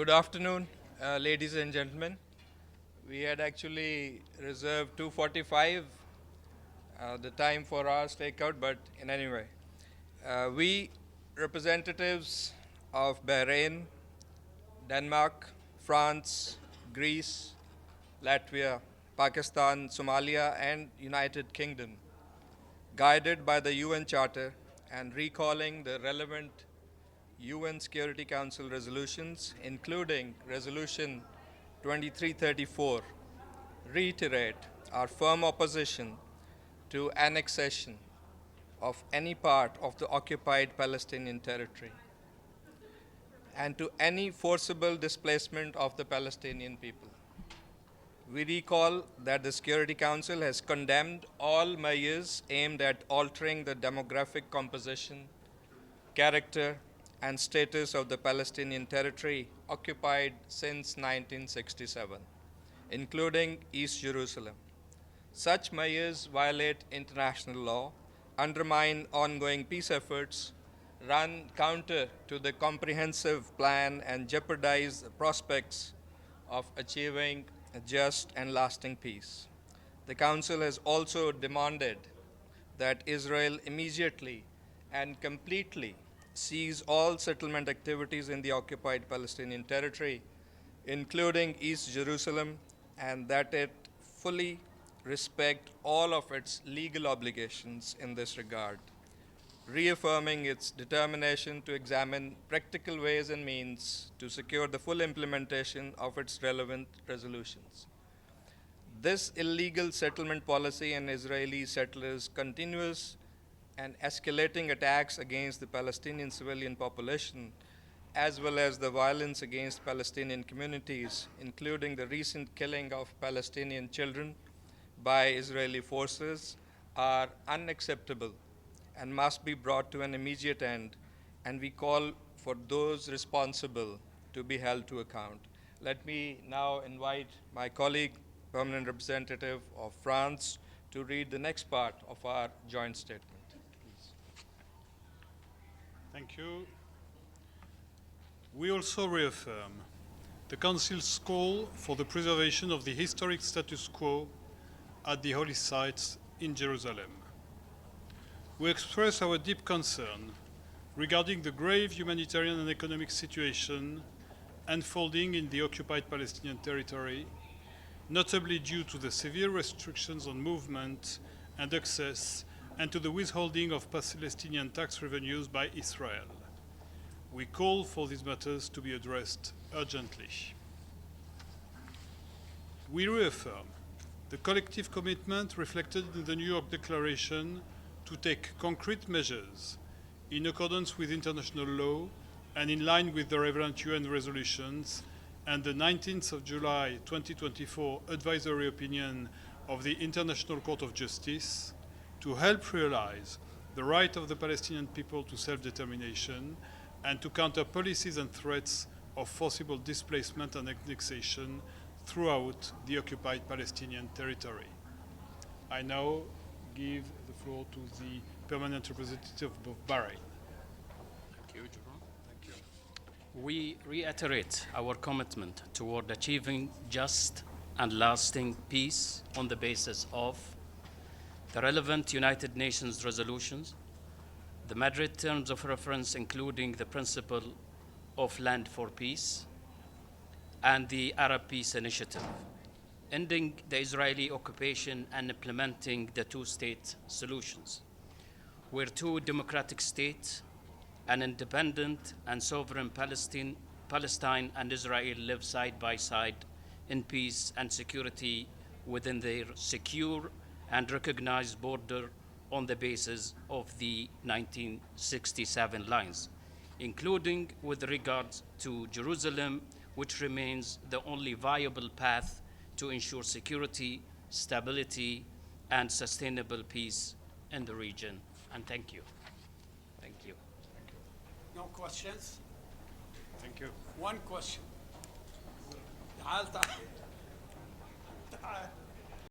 Good afternoon, ladies and gentlemen. We had actually reserved 2:45, the time for our stakeout, but in any way, we representatives of Bahrain, Denmark, France, Greece, Latvia, Pakistan, Somalia, and United Kingdom, guided by the UN Charter and recalling the relevant UN Security Council resolutions, including Resolution 2334, reiterate our firm opposition to annexation of any part of the occupied Palestinian territory and to any forcible displacement of the Palestinian people. We recall that the Security Council has condemned all measures aimed at altering the demographic composition, character, and status of the Palestinian territory occupied since 1967, including East Jerusalem. Such measures violate international law, undermine ongoing peace efforts, run counter to the comprehensive plan, and jeopardize the prospects of achieving a just and lasting peace. The Council has also demanded that Israel immediately and completely cease all settlement activities in the occupied Palestinian territory, including East Jerusalem, and that it fully respect all of its legal obligations in this regard, reaffirming its determination to examine practical ways and means to secure the full implementation of its relevant resolutions. This illegal settlement policy and Israeli settlers' continuous and escalating attacks against the Palestinian civilian population, as well as the violence against Palestinian communities, including the recent killing of Palestinian children by Israeli forces, are unacceptable and must be brought to an immediate end, and we call for those responsible to be held to account. Let me now invite my colleague, Permanent Representative of France, to read the next part of our joint statement. Please. Thank you. We also reaffirm the Council's call for the preservation of the historic status quo at the holy sites in Jerusalem. We express our deep concern regarding the grave humanitarian and economic situation unfolding in the occupied Palestinian territory, notably due to the severe restrictions on movement and access and to the withholding of Palestinian tax revenues by Israel. We call for these matters to be addressed urgently. We reaffirm the collective commitment reflected in the New York Declaration to take concrete measures in accordance with international law and in line with the relevant UN resolutions and the 19th of July 2024 advisory opinion of the International Court of Justice to help realize the right of the Palestinian people to self-determination and to counter policies and threats of forcible displacement and annexation throughout the occupied Palestinian territory. I now give the floor to the permanent representative of Bahrain. Thank you, Jerome. Thank you. We reiterate our commitment toward achieving just and lasting peace on the basis of the relevant United Nations resolutions, the Madrid terms of reference including the principle of land for peace, and the Arab Peace Initiative, ending the Israeli occupation and implementing the two-state solutions, where two democratic states, an independent and sovereign Palestine and Israel live side by side in peace and security within their secure and recognized border on the basis of the 1967 lines, including with regards to Jerusalem, which remains the only viable path to ensure security, stability, and sustainable peace in the region. And thank you. Thank you. No questions? Thank you. One question. تعال تعال تعال